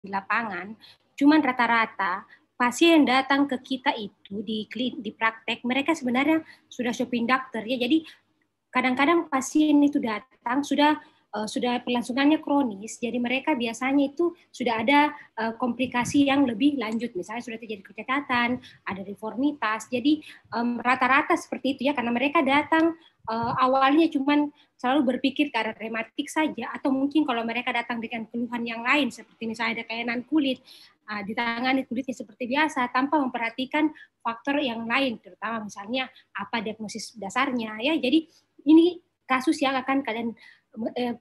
di lapangan, cuman rata-rata pasien yang datang ke kita itu di praktek, mereka sebenarnya sudah shopping dokter ya. Jadi kadang-kadang pasien itu datang sudah pelangsungannya kronis, jadi mereka biasanya itu sudah ada komplikasi yang lebih lanjut, misalnya sudah terjadi kecacatan, ada deformitas, jadi rata-rata seperti itu ya, karena mereka datang awalnya cuman selalu berpikir ke arah rematik saja, atau mungkin kalau mereka datang dengan keluhan yang lain, seperti misalnya ada kelainan kulit, ditangani kulitnya seperti biasa, tanpa memperhatikan faktor yang lain, terutama misalnya apa diagnosis dasarnya ya, jadi ini kasus yang akan kalian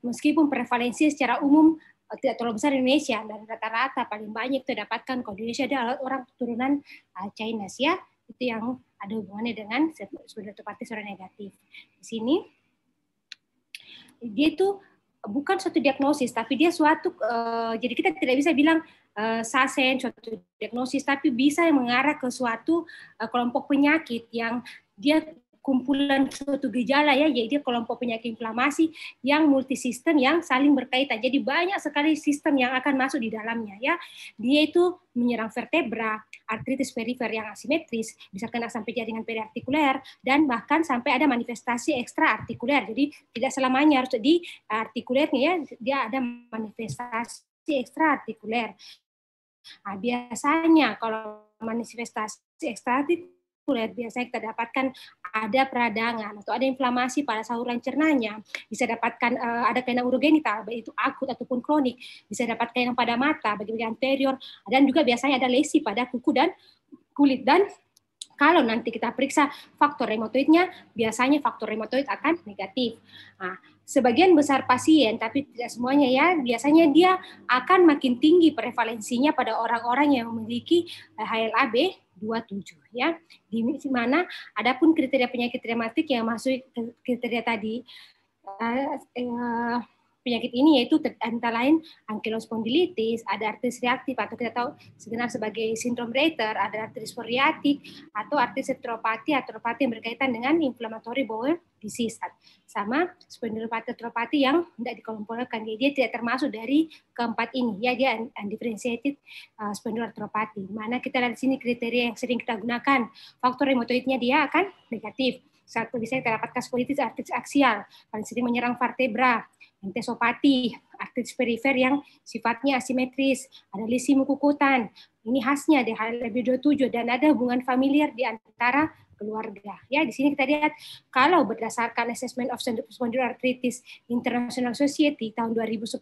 meskipun prevalensi secara umum tidak terlalu besar di Indonesia dan rata-rata paling banyak itu dapatkan kalau di Indonesia ada orang keturunan Chinese ya, itu yang ada hubungannya dengan spondyloartropatis seronegatif. Di sini dia itu bukan suatu diagnosis, tapi dia suatu jadi kita tidak bisa bilang SASEN suatu diagnosis, tapi bisa mengarah ke suatu kelompok penyakit yang dia kumpulan suatu gejala ya, jadi kelompok penyakit inflamasi yang multisistem yang saling berkaitan. Jadi banyak sekali sistem yang akan masuk di dalamnya ya. Dia itu menyerang vertebra, artritis perifer yang asimetris, bisa kena sampai jaringan periartikuler dan bahkan sampai ada manifestasi ekstra artikuler. Jadi tidak selamanya harus di artikulernya ya, dia ada manifestasi ekstra artikuler. Nah, biasanya kalau manifestasi ekstra artikuler biasanya kita dapatkan ada peradangan atau ada inflamasi pada saluran cernanya, bisa dapatkan ada kelainan urogenital, baik itu akut ataupun kronik, bisa dapat kelainan pada mata, bagian anterior, dan juga biasanya ada lesi pada kuku dan kulit. Dan kalau nanti kita periksa faktor reumatoidnya, biasanya faktor reumatoid akan negatif. Nah, sebagian besar pasien, tapi tidak semuanya ya, biasanya dia akan makin tinggi prevalensinya pada orang-orang yang memiliki HLA-B 27 ya, di mana adapun kriteria penyakit reumatik yang masuk kriteria tadi penyakit ini yaitu antara lain ankylospondylitis, ada artritis reaktif atau kita tahu sebenarnya sebagai sindrom Reiter, ada artritis psoriatik atau artritis artropati yang berkaitan dengan inflammatory bowel disease, sama spondylopati artropati yang tidak dikelompokkan, dia tidak termasuk dari keempat ini ya, dia undifferentiated spondyloarthropathy. Mana kita lihat di sini kriteria yang sering kita gunakan, faktor reumatoidnya dia akan negatif. Satu bisa kita dapatkan spondylitis artritis aksial, paling sering menyerang vertebra, entesopati, artritis perifer yang sifatnya asimetris, ada lesi mukukutan, ini khasnya di HLA-B27 dan ada hubungan familiar di antara keluarga. Ya, di sini kita lihat kalau berdasarkan Assessment of Spondyloarthritis International Society tahun 2010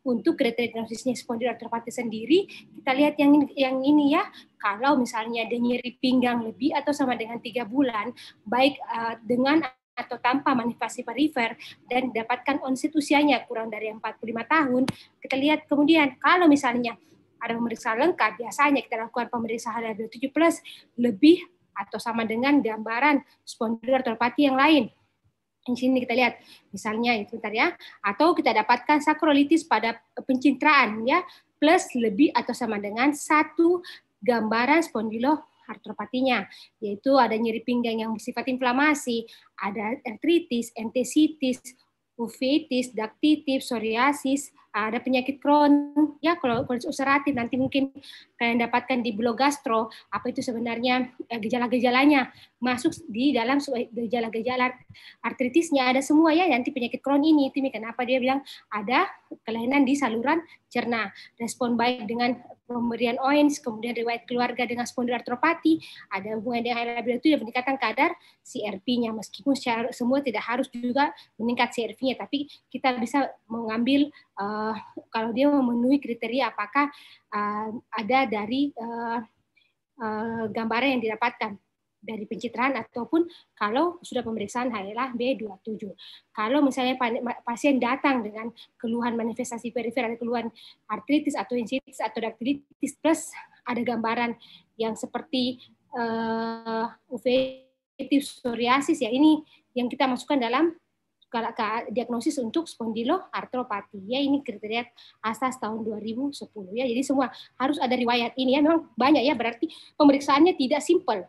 untuk kriteria diagnosisnya spondyloarthropathy sendiri, kita lihat yang ini ya, kalau misalnya ada nyeri pinggang lebih atau sama dengan 3 bulan, baik dengan atau tanpa manifestasi perifer dan dapatkan onset usianya kurang dari 45 tahun, kita lihat kemudian kalau misalnya ada pemeriksaan lengkap, biasanya kita lakukan pemeriksaan HLA-B27 plus lebih atau sama dengan gambaran spondyloarthropathy yang lain. Di sini kita lihat misalnya itu tadi ya, atau kita dapatkan sakrolitis pada pencitraan ya, plus lebih atau sama dengan satu gambaran spondyloarthropatinya, yaitu ada nyeri pinggang yang bersifat inflamasi, ada artritis, entesitis, uveitis, daktitis, psoriasis, ada penyakit Crohn, ya kalau kolitis ulceratif nanti mungkin kalian dapatkan di blog gastro, apa itu sebenarnya gejala-gejalanya, masuk di dalam gejala-gejala artritisnya ada semua ya, nanti penyakit Crohn ini, itu kenapa dia bilang ada kelainan di saluran cerna, respon baik dengan pemberian OINS, kemudian riwayat keluarga dengan spondyloarthropathy, ada hubungan dengan HLA-B itu yang meningkatkan kadar CRP-nya, meskipun secara semua tidak harus juga meningkat CRP-nya, tapi kita bisa mengambil kalau dia memenuhi kriteria apakah ada dari gambaran yang didapatkan dari pencitraan ataupun kalau sudah pemeriksaan HLA-B27. Kalau misalnya pasien datang dengan keluhan manifestasi perifer, ada keluhan artritis atau ensitis atau daktilitis plus ada gambaran yang seperti uveitis psoriasis ya, ini yang kita masukkan dalam diagnosis untuk spondyloarthropathy ya, ini kriteria asas tahun 2010 ya. Jadi semua harus ada riwayat ini ya, memang banyak ya, berarti pemeriksaannya tidak simpel.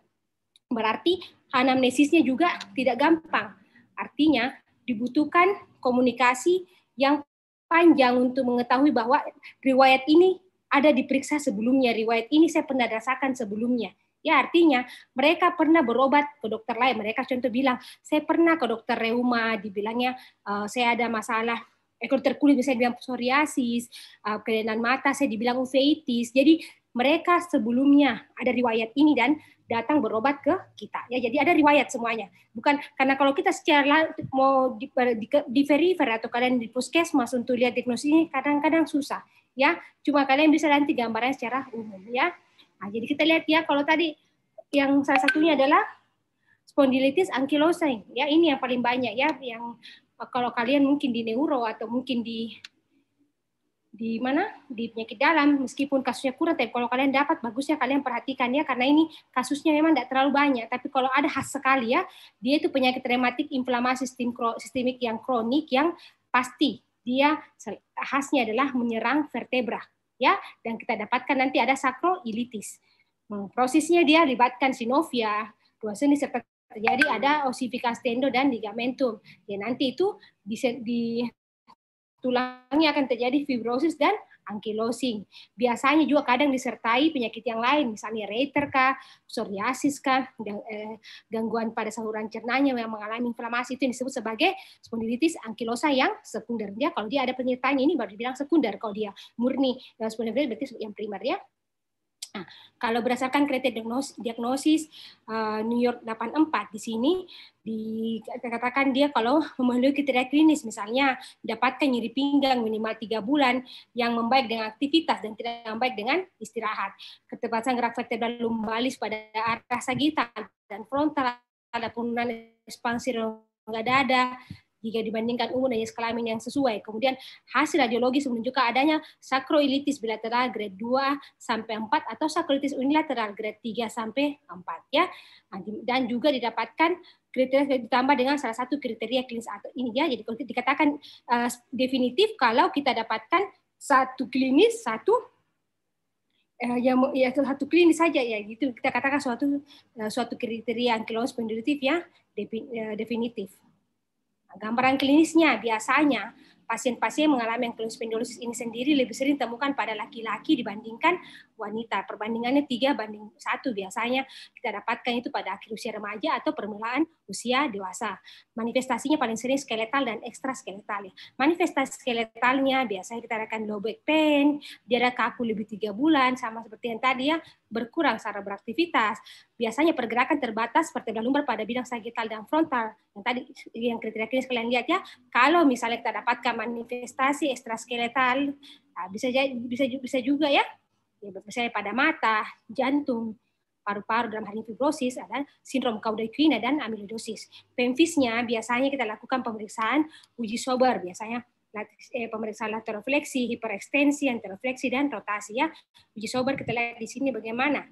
Berarti anamnesisnya juga tidak gampang. Artinya dibutuhkan komunikasi yang panjang untuk mengetahui bahwa riwayat ini ada diperiksa sebelumnya, riwayat ini saya pernah rasakan sebelumnya. Ya, artinya mereka pernah berobat ke dokter lain. Mereka contoh bilang, saya pernah ke dokter reuma, dibilangnya saya ada masalah ekor terkulit, saya bilang psoriasis, kelainan mata, saya dibilang uveitis. Jadi mereka sebelumnya ada riwayat ini dan datang berobat ke kita. Ya, jadi ada riwayat semuanya. Bukan karena kalau kita secara mau di verifer atau kalian di puskesmas untuk lihat diagnosis ini kadang-kadang susah. Ya, cuma kalian bisa nanti gambarnya secara umum. Ya. Nah, jadi kita lihat ya, kalau tadi yang salah satunya adalah spondilitis ankylosing. Ya, ini yang paling banyak ya, yang kalau kalian mungkin di neuro atau mungkin di mana di penyakit dalam, meskipun kasusnya kurang, tapi kalau kalian dapat, bagusnya kalian perhatikan ya, karena ini kasusnya memang tidak terlalu banyak, tapi kalau ada khas sekali ya, dia itu penyakit rematik inflamasi sistemik yang kronik, yang pasti dia khasnya adalah menyerang vertebra ya, dan kita dapatkan nanti ada sakroilitis. Prosesnya dia libatkan sinovia, dua sendi, serta terjadi ada ossificans tendo dan ligamentum. Ya, nanti itu di tulangnya akan terjadi fibrosis dan ankylosing. Biasanya juga kadang disertai penyakit yang lain, misalnya Reiter kah, psoriasis kah, gangguan pada saluran cernanya yang mengalami inflamasi, itu yang disebut sebagai spondilitis ankylosa yang sekunder. Dia kalau dia ada penyertanya ini baru dibilang sekunder, kalau dia murni dan sekunder berarti yang primer ya. Nah, kalau berdasarkan kriteria diagnosis New York 84 di sini dikatakan dia kalau memenuhi kriteria klinis, misalnya dapatkan nyeri pinggang minimal 3 bulan yang membaik dengan aktivitas dan tidak membaik dengan istirahat, keterbatasan gerak vertebral lumbalis pada arah sagital dan frontal, ada penurunan ekspansi rongga dada jika dibandingkan umur dan jenis kelamin yang sesuai. Kemudian hasil radiologis menunjukkan adanya sakroilitis bilateral grade 2 sampai 4 atau sakroilitis unilateral grade 3 sampai 4 ya. Dan juga didapatkan kriteria ditambah dengan salah satu kriteria klinis atau ini ya. Jadi kalau dikatakan definitif kalau kita dapatkan satu klinis, satu satu klinis saja ya gitu, kita katakan suatu kriteria ankylosing spondylitis ya definitif. Gambaran klinisnya biasanya pasien-pasien mengalami ankylosing spondylosis ini sendiri lebih sering ditemukan pada laki-laki dibandingkan wanita. Perbandingannya 3:1 biasanya kita dapatkan itu pada akhir usia remaja atau permulaan usia dewasa. Manifestasinya paling sering skeletal dan ekstraskeletal. Manifestasi skeletalnya biasanya kita akan low back pain, dia ada kaku lebih 3 bulan, sama seperti yang tadi ya, berkurang secara beraktivitas. Biasanya pergerakan terbatas vertebra lumbar pada bidang sagital dan frontal. Yang tadi yang kriteria klinis kalian lihat ya, kalau misalnya kita dapatkan manifestasi ekstraskeletal, bisa juga ya, misalnya pada mata, jantung, paru-paru dalam hal ini fibrosis, ada sindrom Cauda-Equina dan amyloidosis. Pemfisnya biasanya kita lakukan pemeriksaan uji sober, biasanya pemeriksaan laterofleksi, hiperekstensi, anterofleksi, dan rotasi ya. Uji sober kita lihat di sini bagaimana.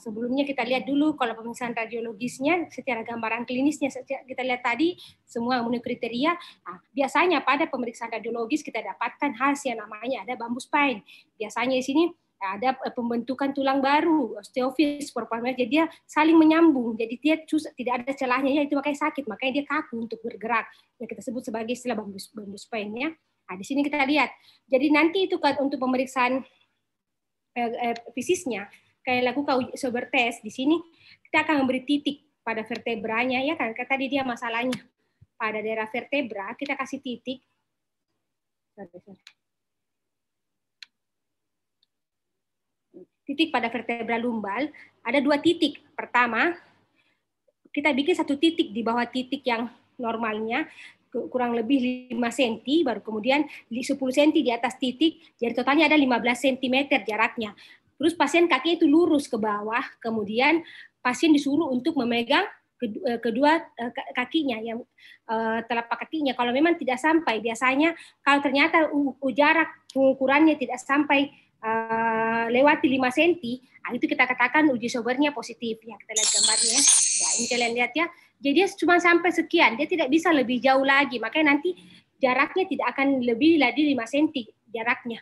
Sebelumnya kita lihat dulu kalau pemeriksaan radiologisnya secara gambaran klinisnya kita lihat tadi semua memenuhi kriteria. Biasanya pada pemeriksaan radiologis kita dapatkan hasil yang namanya ada bambus spine. Biasanya di sini ada pembentukan tulang baru, osteofis, jadi dia saling menyambung, jadi dia tidak ada celahnya ya, itu makanya sakit, makanya dia kaku untuk bergerak. Ya kita sebut sebagai istilah bambus spine ya. Di sini kita lihat. Jadi nanti itu kan untuk pemeriksaan fisisnya kayak lakukan uji sober test, di sini kita akan memberi titik pada vertebranya ya kan, tadi dia masalahnya pada daerah vertebra, kita kasih titik. Titik pada vertebra lumbal, ada 2 titik. Pertama, kita bikin 1 titik di bawah titik yang normalnya, kurang lebih 5 cm, baru kemudian 10 cm di atas titik, jadi totalnya ada 15 cm jaraknya. Terus pasien kakinya itu lurus ke bawah, kemudian pasien disuruh untuk memegang kedua kakinya, yang telapak kakinya. Kalau memang tidak sampai, biasanya kalau ternyata jarak pengukurannya tidak sampai lewati 5 cm, itu kita katakan uji sobernya positif. Ya, kita lihat gambarnya. Ya, ini kalian lihat ya. Jadi dia cuma sampai sekian, dia tidak bisa lebih jauh lagi. Makanya nanti jaraknya tidak akan lebih dari 5 cm jaraknya.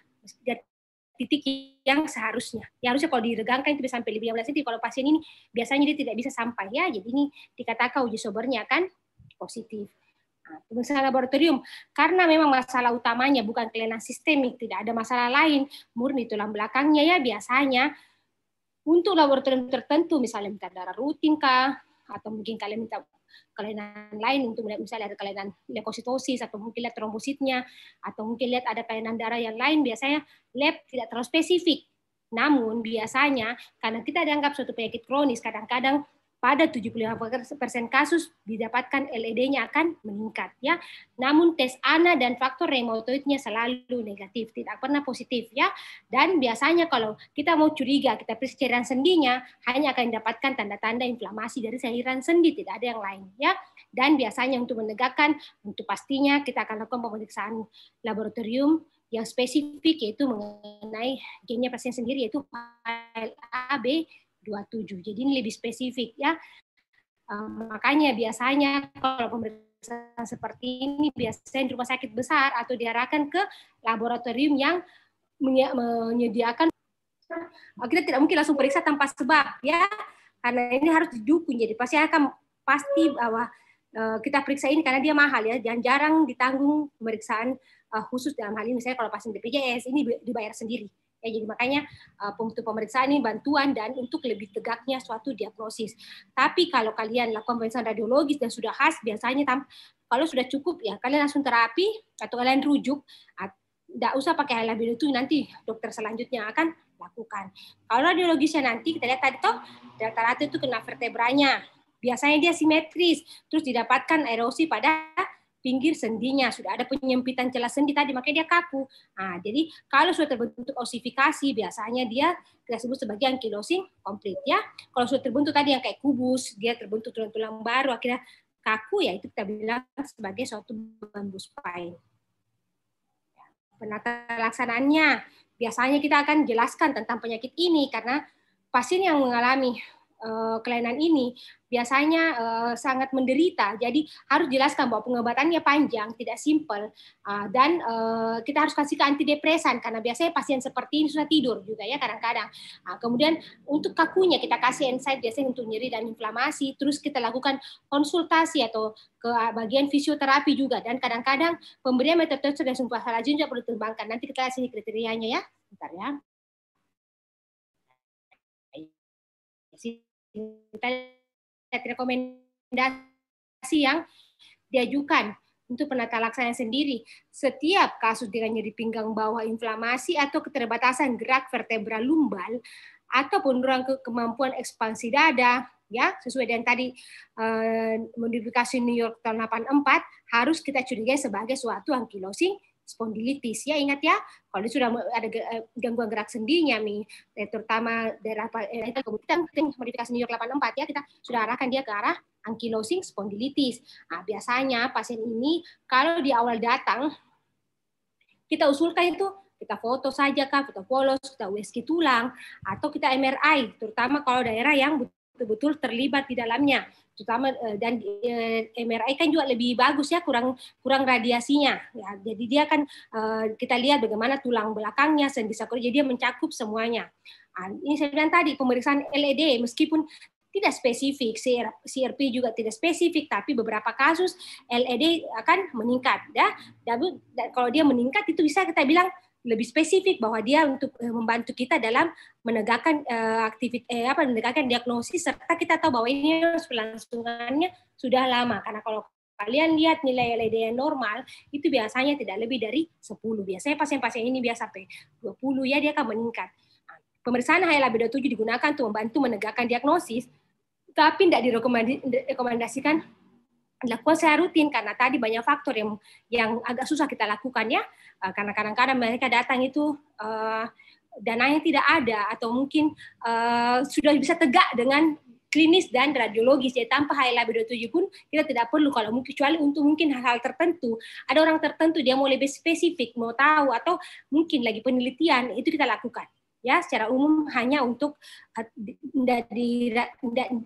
Titik yang seharusnya. Ya harusnya kalau diregangkan itu bisa sampai lebih 15 cm. Kalau pasien ini biasanya dia tidak bisa sampai ya. Jadi ini dikatakan uji sobernya kan positif. Pemeriksaan laboratorium, karena memang masalah utamanya bukan kelainan sistemik, tidak ada masalah lain, murni tulang belakangnya ya biasanya. Untuk laboratorium tertentu, misalnya minta darah rutin kah, atau mungkin kalian minta kelainan lain untuk misalnya ada kelainan leukositosis atau mungkin lihat trombositnya atau mungkin lihat ada kelainan darah yang lain, biasanya lab tidak terlalu spesifik. Namun biasanya karena kita dianggap suatu penyakit kronis, kadang-kadang pada 75% kasus didapatkan LED-nya akan meningkat ya. Namun tes ANA dan faktor reumatoidnya selalu negatif, tidak pernah positif ya. Dan biasanya kalau kita mau curiga, kita periksa cairan sendinya, hanya akan didapatkan tanda-tanda inflamasi dari cairan sendi, tidak ada yang lain ya. Dan biasanya untuk menegakkan, untuk pastinya kita akan lakukan pemeriksaan laboratorium yang spesifik yaitu mengenai gennya pasien sendiri yaitu file AB27. Jadi ini lebih spesifik ya. Makanya biasanya kalau pemeriksaan seperti ini biasanya di rumah sakit besar atau diarahkan ke laboratorium yang menyediakan. Kita tidak mungkin langsung periksa tanpa sebab ya, karena ini harus didukung. Jadi pasien akan pasti bahwa kita periksa ini karena dia mahal ya, dan jarang ditanggung pemeriksaan khusus dalam hal ini. Misalnya kalau pasien BPJS ini dibayar sendiri. Ya, jadi makanya untuk pemeriksaan ini bantuan dan untuk lebih tegaknya suatu diagnosis. Tapi kalau kalian lakukan pemeriksaan radiologis dan sudah khas, biasanya kalau sudah cukup ya kalian langsung terapi atau kalian rujuk. Tidak usah pakai HLA-B itu, nanti dokter selanjutnya akan lakukan. Kalau radiologisnya nanti kita lihat tadi toh rata-rata itu kena vertebranya. Biasanya dia simetris, terus didapatkan erosi pada pinggir sendinya, sudah ada penyempitan celah sendi tadi, makanya dia kaku. Nah, jadi kalau sudah terbentuk osifikasi, biasanya dia kita sebut sebagai ankylosing komplit ya. Kalau sudah terbentuk tadi yang kayak kubus, dia terbentuk tulang-tulang baru, akhirnya kaku, ya itu kita bilang sebagai suatu bambu spine. Penata laksanaannya, biasanya kita akan jelaskan tentang penyakit ini karena pasien yang mengalami kelainan ini biasanya sangat menderita, jadi harus jelaskan bahwa pengobatannya panjang, tidak simpel, dan kita harus kasih ke antidepresan karena biasanya pasien seperti ini susah tidur juga ya kadang-kadang. Kemudian untuk kakunya kita kasih NSAID biasanya untuk nyeri dan inflamasi, terus kita lakukan konsultasi atau ke bagian fisioterapi juga, dan kadang-kadang pemberian metode dan sumpah rajin juga perlu dikembangkan. Nanti kita lihat sini kriterianya ya, bentar ya. Kita lihat rekomendasi yang diajukan untuk penata laksana sendiri. Setiap kasus dengan nyeri pinggang bawah, inflamasi atau keterbatasan gerak vertebra lumbal atau penurunan kemampuan ekspansi dada, ya sesuai dengan tadi modifikasi New York tahun 84, harus kita curigai sebagai suatu ankylosing spondilitis ya, ingat ya, kalau dia sudah ada gangguan gerak sendinya terutama daerah kita modifikasi New York 84 ya, kita sudah arahkan dia ke arah ankylosing spondilitis. Nah, biasanya pasien ini kalau di awal datang kita usulkan itu kita foto saja kah, foto polos, kita USG tulang atau kita MRI, terutama kalau daerah yang betul-betul terlibat di dalamnya, terutama dan MRI kan juga lebih bagus ya, kurang radiasinya ya, jadi dia kan kita lihat bagaimana tulang belakangnya, sendi sakura, jadi dia mencakup semuanya. Ini saya bilang tadi pemeriksaan LED meskipun tidak spesifik, CRP juga tidak spesifik, tapi beberapa kasus LED akan meningkat ya. Dan kalau dia meningkat itu bisa kita bilang lebih spesifik bahwa dia untuk membantu kita dalam menegakkan menegakkan diagnosis, serta kita tahu bahwa ini berlangsungannya sudah lama. Karena kalau kalian lihat nilai LED yang normal itu biasanya tidak lebih dari 10. Biasanya pasien-pasien ini biasa sampai 20 ya, dia akan meningkat. Pemeriksaan HLA-B27 digunakan untuk membantu menegakkan diagnosis, tapi tidak direkomendasikan dilakukan secara rutin karena tadi banyak faktor yang agak susah kita lakukan ya, karena kadang-kadang mereka datang itu dananya tidak ada atau mungkin sudah bisa tegak dengan klinis dan radiologis, ya tanpa HLA-B27 pun kita tidak perlu, kalau mungkin kecuali untuk mungkin hal-hal tertentu, ada orang tertentu dia mau lebih spesifik, mau tahu atau mungkin lagi penelitian, itu kita lakukan. Ya, secara umum hanya untuk tidak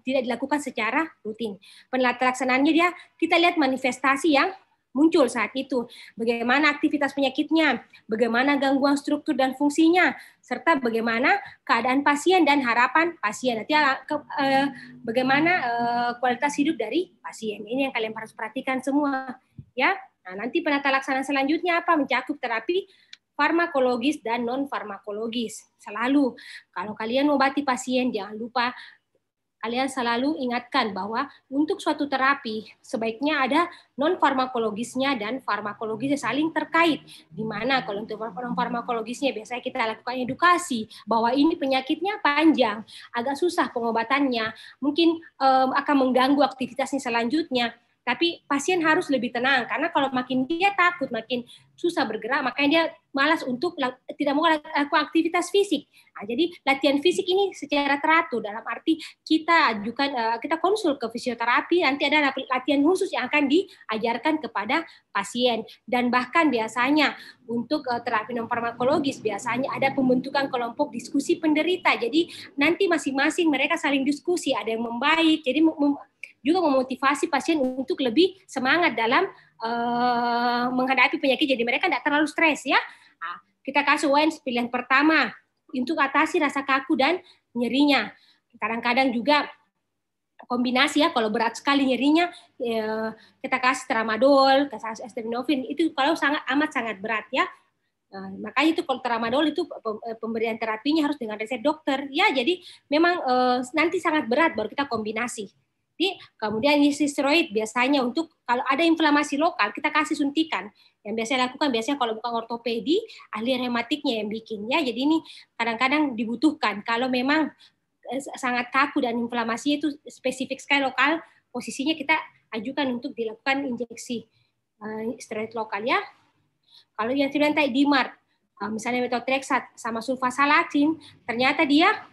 dilakukan secara rutin. Penelaksanaannya dia kita lihat manifestasi yang muncul saat itu, bagaimana aktivitas penyakitnya, bagaimana gangguan struktur dan fungsinya, serta bagaimana keadaan pasien dan harapan pasien. Nanti bagaimana kualitas hidup dari pasien. Ini yang kalian harus perhatikan semua. ya. Nah, nanti penata laksana selanjutnya apa? Mencakup terapi farmakologis dan non farmakologis. Selalu kalau kalian mengobati pasien, jangan lupa kalian selalu ingatkan bahwa untuk suatu terapi sebaiknya ada non farmakologisnya dan farmakologisnya saling terkait. Di mana kalau untuk non farmakologisnya biasanya kita lakukan edukasi bahwa ini penyakitnya panjang, agak susah pengobatannya, mungkin akan mengganggu aktivitasnya selanjutnya. Tapi pasien harus lebih tenang karena kalau makin dia takut, makin susah bergerak, makanya dia malas untuk tidak mau lakukan aktivitas fisik. Nah, jadi latihan fisik ini secara teratur dalam arti kita ajukan, kita konsul ke fisioterapi, nanti ada latihan khusus yang akan diajarkan kepada pasien. Dan bahkan biasanya untuk terapi non farmakologis biasanya ada pembentukan kelompok diskusi penderita. Jadi nanti masing-masing mereka saling diskusi, ada yang membaik, jadi juga memotivasi pasien untuk lebih semangat dalam menghadapi penyakit. Jadi mereka tidak terlalu stres ya. Nah, kita kasih ONS pilihan pertama untuk atasi rasa kaku dan nyerinya. Kadang-kadang juga kombinasi ya, kalau berat sekali nyerinya kita kasih tramadol, kasih acetaminophen, itu kalau amat sangat berat ya. Makanya itu kalau tramadol itu pemberian terapinya harus dengan resep dokter ya. Jadi memang nanti sangat berat baru kita kombinasi. Kemudian steroid biasanya untuk kalau ada inflamasi lokal kita kasih suntikan. Yang biasa lakukan biasanya kalau bukan ortopedi, ahli rematiknya yang bikin ya. Jadi ini kadang-kadang dibutuhkan kalau memang sangat kaku dan inflamasi itu spesifik sekali lokal, posisinya kita ajukan untuk dilakukan injeksi steroid lokal ya. Kalau yang sudah tadi DMARD, misalnya methotrexate sama sulfasalazin, ternyata dia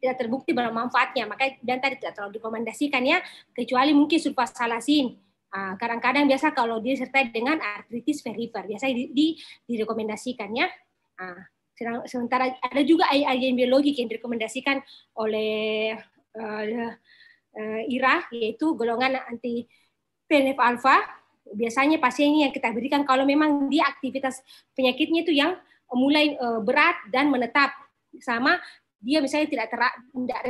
tidak terbukti bermanfaatnya, makanya dan tadi tidak terlalu direkomendasikan ya, kecuali mungkin sulfasalazin. Kadang-kadang biasa kalau disertai dengan artritis verifer, biasanya direkomendasikan ya. Sementara ada juga agen biologik yang direkomendasikan oleh IRA, yaitu golongan anti TNF alfa. Biasanya pasien ini yang kita berikan kalau memang dia aktivitas penyakitnya itu yang mulai berat dan menetap, sama dia misalnya tidak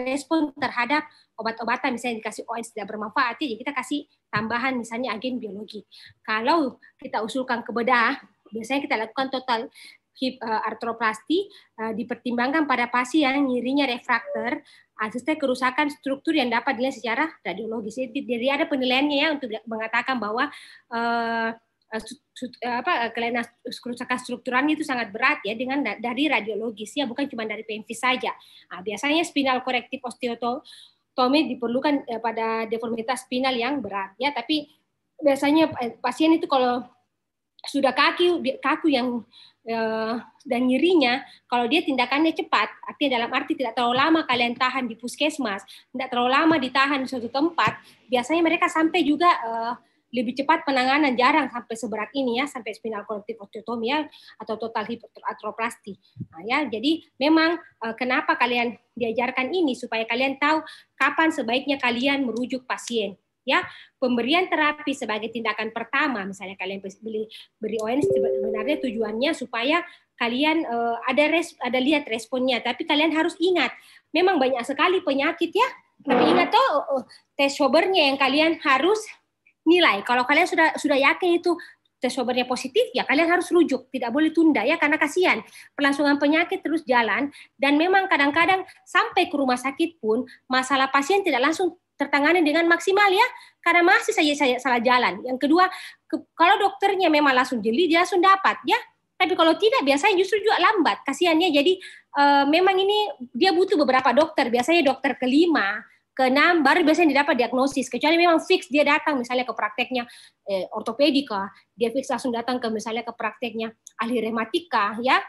respon terhadap obat-obatan, misalnya dikasih ONS tidak bermanfaat, jadi kita kasih tambahan misalnya agen biologi. Kalau kita usulkan ke bedah, biasanya kita lakukan total hip arthroplasty, dipertimbangkan pada pasien yang nyerinya refraktor, asisten kerusakan struktur yang dapat dilihat secara radiologis. Jadi ada penilaiannya ya untuk mengatakan bahwa kelainan kerusakan strukturalnya itu sangat berat ya dengan dari radiologis ya, bukan cuma dari PMV saja. Biasanya spinal corrective osteotomy diperlukan pada deformitas spinal yang berat ya, tapi biasanya pasien itu kalau sudah kaku yang dan nyerinya, kalau dia tindakannya cepat, artinya dalam arti tidak terlalu lama kalian tahan di puskesmas, tidak terlalu lama ditahan di suatu tempat, biasanya mereka sampai juga lebih cepat penanganan, jarang sampai seberat ini ya, sampai spinal corrective osteotomy ya, atau total hip arthroplasty. Ya, jadi memang kenapa kalian diajarkan ini, supaya kalian tahu kapan sebaiknya kalian merujuk pasien. Ya, pemberian terapi sebagai tindakan pertama, misalnya kalian beri ONS, sebenarnya tujuannya supaya kalian ada lihat responnya, tapi kalian harus ingat, memang banyak sekali penyakit ya, tapi ingat tuh tes Schobernya yang kalian harus nilai. Kalau kalian sudah yakin itu tes Schobernya positif, ya kalian harus rujuk, tidak boleh tunda ya, karena kasihan pelangsungan penyakit terus jalan, dan memang kadang-kadang sampai ke rumah sakit pun masalah pasien tidak langsung tertangani dengan maksimal ya, karena masih saja salah jalan. Yang kedua, kalau dokternya memang langsung jeli, dia langsung dapat ya, tapi kalau tidak biasanya justru juga lambat, kasihannya. Jadi memang ini dia butuh beberapa dokter, biasanya dokter kelima, ke-6 baru biasanya didapat diagnosis, kecuali memang fix dia datang misalnya ke prakteknya ortopedika, dia fix langsung datang ke misalnya ke prakteknya ahli rematika ya,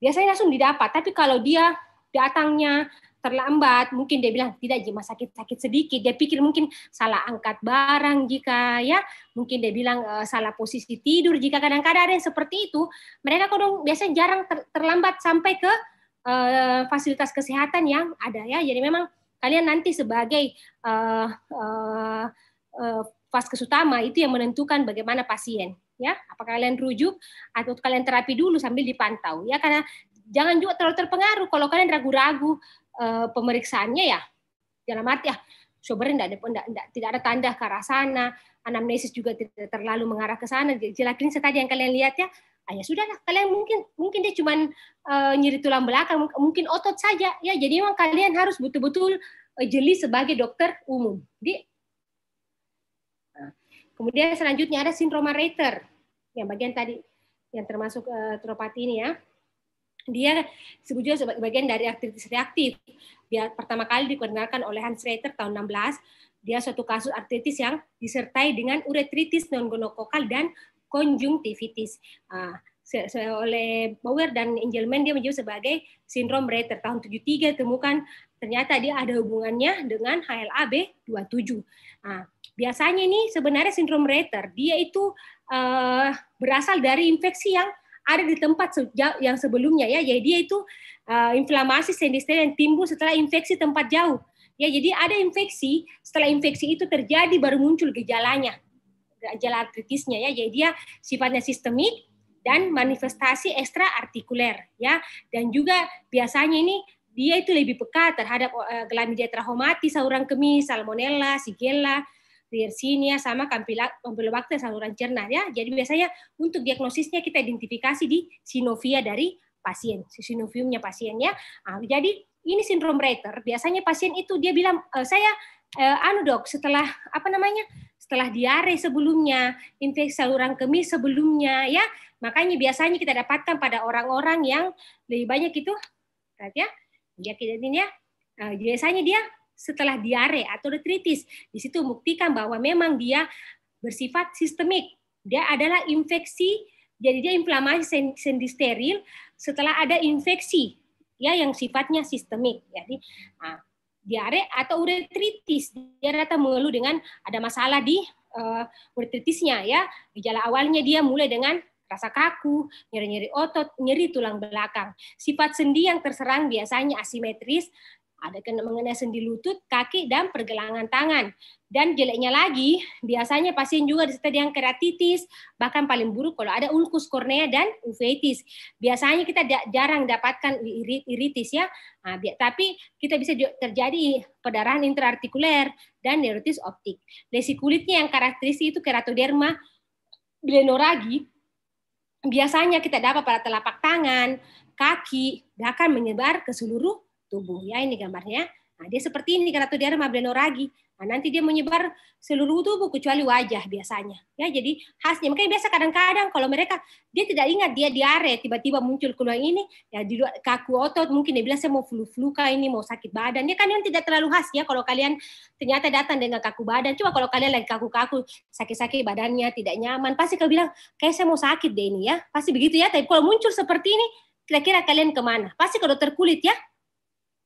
biasanya langsung didapat. Tapi kalau dia datangnya terlambat, mungkin dia bilang tidak, cuma sakit-sakit sedikit, dia pikir mungkin salah angkat barang jika ya, mungkin dia bilang salah posisi tidur, jika kadang-kadang ada yang seperti itu, mereka kadang biasanya jarang terlambat sampai ke fasilitas kesehatan yang ada ya. Jadi memang kalian nanti sebagai vaskes utama itu yang menentukan bagaimana pasien ya, apakah kalian rujuk atau kalian terapi dulu sambil dipantau ya, karena jangan juga terlalu terpengaruh kalau kalian ragu-ragu pemeriksaannya ya, dalam arti Schobernya tidak ada tanda ke arah sana, anamnesis juga tidak terlalu mengarah ke sana. Gejala klinis tadi yang kalian lihat ya, ya sudahlah, kalian mungkin dia cuma nyeri tulang belakang, mungkin otot saja ya. Jadi memang kalian harus betul-betul jeli sebagai dokter umum. Kemudian selanjutnya ada sindroma Reiter, yang bagian tadi yang termasuk neuropati ini ya. Dia sebetulnya sebagai bagian dari artritis reaktif. Dia pertama kali dikoordinasikan oleh Hans Reiter tahun 16. Dia suatu kasus artritis yang disertai dengan uretritis non-gonokokal dan konjungtivitis. Oleh Bauer dan Engelmann dia menyebut sebagai sindrom Reiter. Tahun 73 temukan ternyata dia ada hubungannya dengan HLA-B27. Biasanya ini sebenarnya sindrom Reiter, dia itu berasal dari infeksi yang ada di tempat yang sebelumnya ya. Jadi dia itu inflamasi sendistel yang timbul setelah infeksi tempat jauh. Ya, jadi ada infeksi, setelah infeksi itu terjadi baru muncul gejalanya. Gejala artritisnya ya. Jadi dia sifatnya sistemik dan manifestasi ekstra artikuler ya. Dan juga biasanya ini dia itu lebih peka terhadap Chlamydia trachomatis, saluran kemih, Salmonella, Shigella, Yersinia, sama Campylobacter saluran cerna ya. Jadi biasanya untuk diagnosisnya kita identifikasi di sinovia dari pasien, sinoviumnya pasien ya. Jadi ini sindrom Reiter. Biasanya pasien itu dia bilang saya dok, setelah setelah diare sebelumnya, infeksi saluran kemih sebelumnya ya. Makanya biasanya kita dapatkan pada orang-orang yang lebih banyak itu ya. Biasanya dia setelah diare atau detritis. Di situ membuktikan bahwa memang dia bersifat sistemik. Dia adalah infeksi, jadi dia inflamasi sendisteril setelah ada infeksi ya yang sifatnya sistemik. Jadi diare atau uretritis, dia datang mengeluh dengan ada masalah di uretritisnya ya. Gejala awalnya dia mulai dengan rasa kaku, nyeri-nyeri otot, nyeri tulang belakang. Sifat sendi yang terserang biasanya asimetris, ada mengenai sendi lutut, kaki, dan pergelangan tangan. Dan jeleknya lagi, biasanya pasien juga disertai dengan keratitis, bahkan paling buruk kalau ada ulkus kornea dan uveitis. Biasanya kita jarang dapatkan iritis ya, tapi kita bisa terjadi perdarahan intraartikuler dan neuritis optik. Lesi kulitnya yang karakteristik itu keratoderma blenoragi. Biasanya kita dapat pada telapak tangan, kaki, bahkan menyebar ke seluruh tubuh. Ya, ini gambarnya. Dia seperti ini keratoderma blenoragi. Nanti dia menyebar seluruh tubuh kecuali wajah biasanya. Ya, jadi khasnya. Makanya biasa kadang-kadang kalau mereka dia tidak ingat dia diare, tiba-tiba muncul keluar ini, ya di kaku otot, mungkin dia bilang saya mau flu ini, mau sakit badan. Dia kan tidak terlalu khas ya kalau kalian ternyata datang dengan kaku badan. Coba kalau kalian lagi kaku-kaku, sakit-sakit badannya, tidak nyaman, pasti kalian bilang kayak saya mau sakit deh ini ya. Pasti begitu ya. Tapi kalau muncul seperti ini, kira-kira kalian kemana? Pasti ke dokter kulit ya.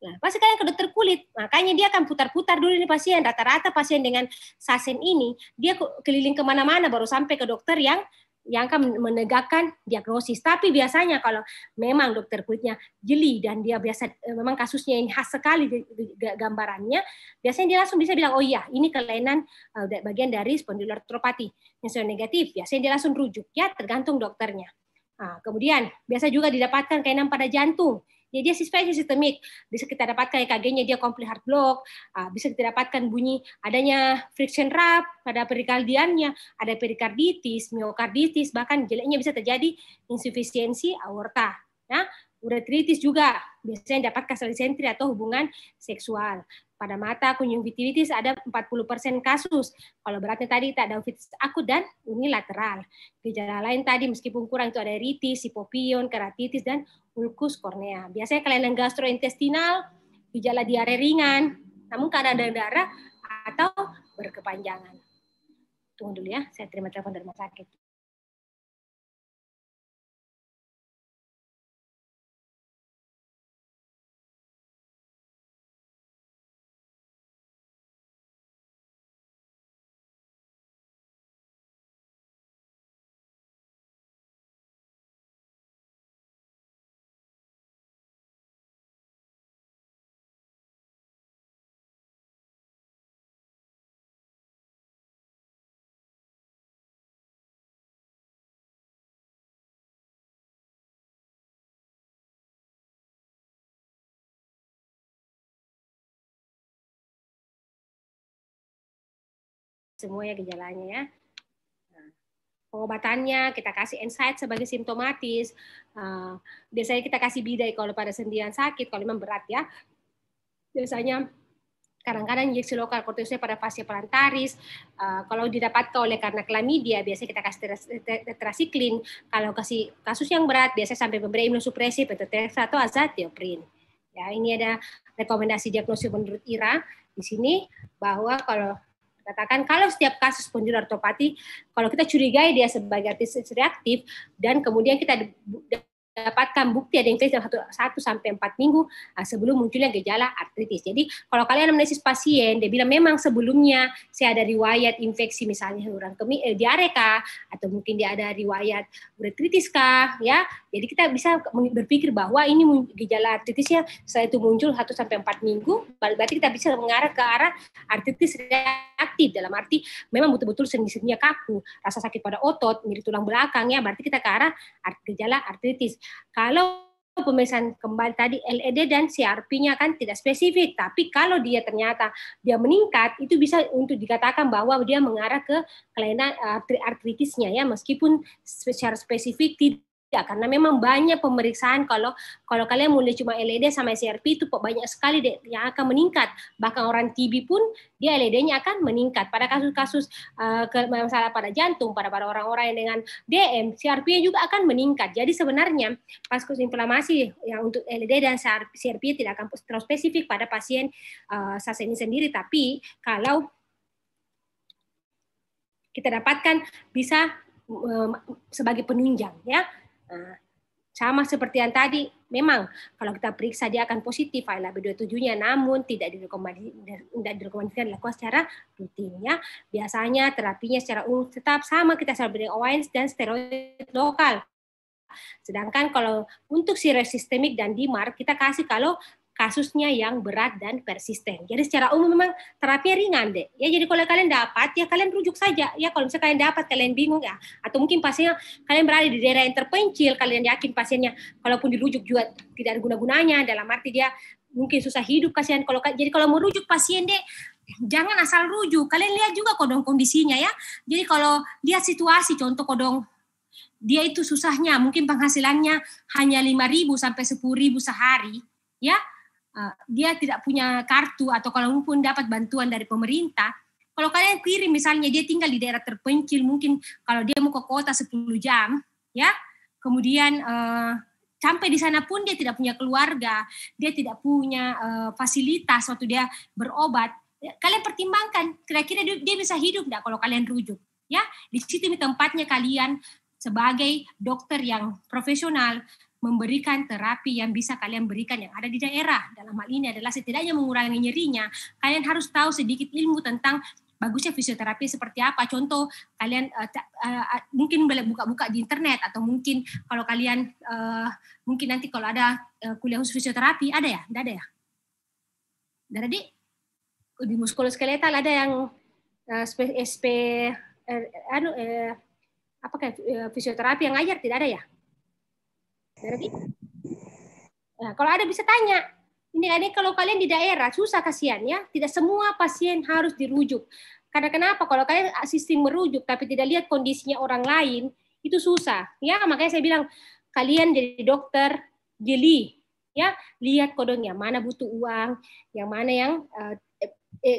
Nah, pasti kalian ke dokter kulit, makanya dia akan putar-putar dulu nih pasien. Rata-rata pasien dengan SASEN ini, dia keliling kemana-mana baru sampai ke dokter yang akan menegakkan diagnosis. Tapi biasanya kalau memang dokter kulitnya jeli dan dia biasa memang kasusnya ini khas sekali gambarannya, biasanya dia langsung bisa bilang, oh iya ini kelainan bagian dari spondyloartropati. Yang negatif, biasanya dia langsung rujuk ya, tergantung dokternya. Kemudian biasa juga didapatkan kelainan pada jantung. Jadi dia sistemik, bisa kita dapatkan EKG-nya dia complete heart block, bisa kita dapatkan bunyi adanya friction rap pada perikardiannya, ada perikarditis, miokarditis, bahkan jeleknya bisa terjadi insufisiensi aorta. Nah, uretritis juga biasanya dapat kasalsentri atau hubungan seksual. Pada mata konjungtivitis ada 40% kasus. Kalau beratnya tadi tak ada uveitis akut dan unilateral. Gejala lain tadi meskipun kurang itu ada iritis, hipopion, keratitis, dan ulkus kornea. Biasanya kelainan gastrointestinal, gejala diare ringan, namun keadaan darah atau berkepanjangan. Tunggu dulu ya, saya terima telepon dari rumah sakit. semuanya gejalanya ya. Pengobatannya kita kasih NSAID sebagai simptomatis. Biasanya kita kasih bidai kalau pada sendian sakit, kalau memang berat ya. Biasanya kadang-kadang injeksi lokal kortikosteroid pada fase plantaris. Kalau didapatkan oleh karena klamidia, biasanya kita kasih tetrasiklin. Kalau kasih kasus yang berat, biasanya sampai memberi imunosupresif, methotrexate atau azathioprine. Ya, ini ada rekomendasi diagnosis menurut IRA di sini bahwa kalau katakan kalau setiap kasus spondyloartropati, kalau kita curigai dia sebagai artritis reaktif dan kemudian kita dapatkan bukti ada infeksi dalam 1 sampai 4 minggu sebelum munculnya gejala artritis. Jadi kalau kalian anamnesis pasien, dia bilang memang sebelumnya saya ada riwayat infeksi misalnya saluran kemih, diare kah, atau mungkin dia ada riwayat uretritis kah, ya. Jadi kita bisa berpikir bahwa ini gejala artritisnya setelah itu muncul 1 sampai 4 minggu, berarti kita bisa mengarah ke arah artritis reaktif, dalam arti memang betul-betul sendi-sendinya kaku, rasa sakit pada otot, nyeri tulang belakang, ya, berarti kita ke arah gejala artritis. Kalau pemeriksaan kembali tadi LED dan CRP-nya kan tidak spesifik, tapi kalau dia ternyata dia meningkat, itu bisa untuk dikatakan bahwa dia mengarah ke kelainan artritisnya ya, meskipun secara spesifik tidak, karena memang banyak pemeriksaan kalau kalian mulai cuma LED sama CRP itu banyak sekali yang akan meningkat. Bahkan orang TB pun dia LED-nya akan meningkat. Pada kasus-kasus masalah pada jantung, pada orang-orang yang dengan DM, CRP-nya juga akan meningkat. Jadi sebenarnya pas inflamasi yang untuk LED dan CRP tidak akan terlalu spesifik pada pasien SASE ini sendiri, tapi kalau kita dapatkan bisa sebagai penunjang ya. Sama seperti yang tadi, memang kalau kita periksa dia akan positif HLA-B27-nya, namun tidak direkomendasikan dilakukan secara rutin ya. Biasanya terapinya secara umum tetap sama, kita selalu beri OANS dan steroid lokal. Sedangkan kalau untuk steroid sistemik dan DMARD kita kasih kalau kasusnya yang berat dan persisten. Jadi secara umum memang terapinya ringan deh. Ya, jadi kalau kalian dapat ya kalian rujuk saja. Ya kalau misalnya kalian dapat kalian bingung ya, atau mungkin pasiennya kalian berada di daerah yang terpencil, kalian yakin pasiennya kalaupun dirujuk juga tidak ada guna-gunanya, dalam arti dia mungkin susah hidup kasihan. Jadi kalau mau rujuk pasien deh, jangan asal rujuk. Kalian lihat juga kodong kondisinya ya. Jadi kalau lihat situasi, contoh kodong dia itu susahnya, mungkin penghasilannya hanya 5.000 sampai 10.000 sehari, ya. Dia tidak punya kartu atau kalaupun dapat bantuan dari pemerintah, kalau kalian kirim misalnya dia tinggal di daerah terpencil, mungkin kalau dia mau ke kota 10 jam, ya, kemudian sampai di sana pun dia tidak punya keluarga, dia tidak punya fasilitas waktu dia berobat, kalian pertimbangkan kira-kira dia bisa hidup enggak kalau kalian rujuk, ya. Di situ tempatnya kalian sebagai dokter yang profesional memberikan terapi yang bisa kalian berikan yang ada di daerah. Dalam hal ini adalah setidaknya mengurangi nyerinya. Kalian harus tahu sedikit ilmu tentang bagusnya fisioterapi seperti apa. Contoh, kalian mungkin boleh buka-buka di internet, atau mungkin kalau kalian mungkin nanti kalau ada kuliah khusus fisioterapi, ada ya? Tidak ada ya? Tidak ada di muskuloskeletal ada yang fisioterapi yang ngajar, tidak ada ya? Nah, kalau ada bisa tanya. Ini kalau kalian di daerah susah kasihan ya, tidak semua pasien harus dirujuk. Karena kenapa? Kalau kalian sistem merujuk tapi tidak lihat kondisinya orang lain, itu susah. Ya, makanya saya bilang kalian jadi dokter jeli, ya, lihat kodongnya mana butuh uang, yang mana yang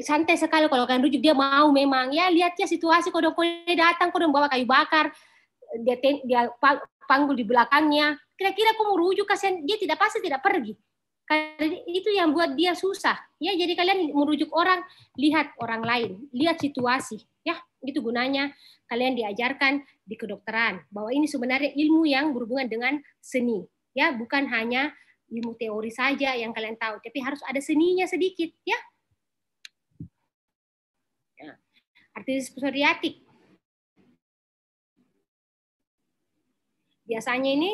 santai sekali kalau kalian rujuk dia mau memang ya, lihat ya situasi kodong datang kodong bawa kayu bakar, dia panggul di belakangnya. Kira-kira aku mau rujuk kasihan, dia pasti tidak pergi. Karena itu yang buat dia susah. Ya, jadi kalian merujuk orang, lihat orang lain, lihat situasi. Ya, itu gunanya kalian diajarkan di kedokteran bahwa ini sebenarnya ilmu yang berhubungan dengan seni. Ya, bukan hanya ilmu teori saja yang kalian tahu, tapi harus ada seninya sedikit. Ya. Artritis psoriatik. Biasanya ini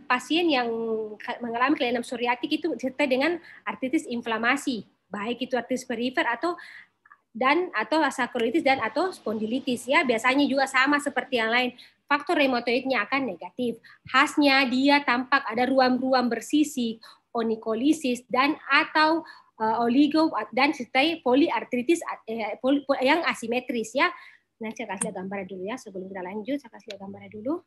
pasien yang mengalami kelainan psoriatik itu disertai dengan artritis inflamasi, baik itu artritis perifer atau sakroilitis dan atau spondilitis ya. Biasanya juga sama seperti yang lain. faktor reumatoidnya akan negatif. Khasnya dia tampak ada ruam-ruam bersisik, onikolisis dan atau oligo dan serta poliartritis yang asimetris ya. Nah, saya kasih gambar dulu ya sebelum kita lanjut. Saya kasih gambar dulu.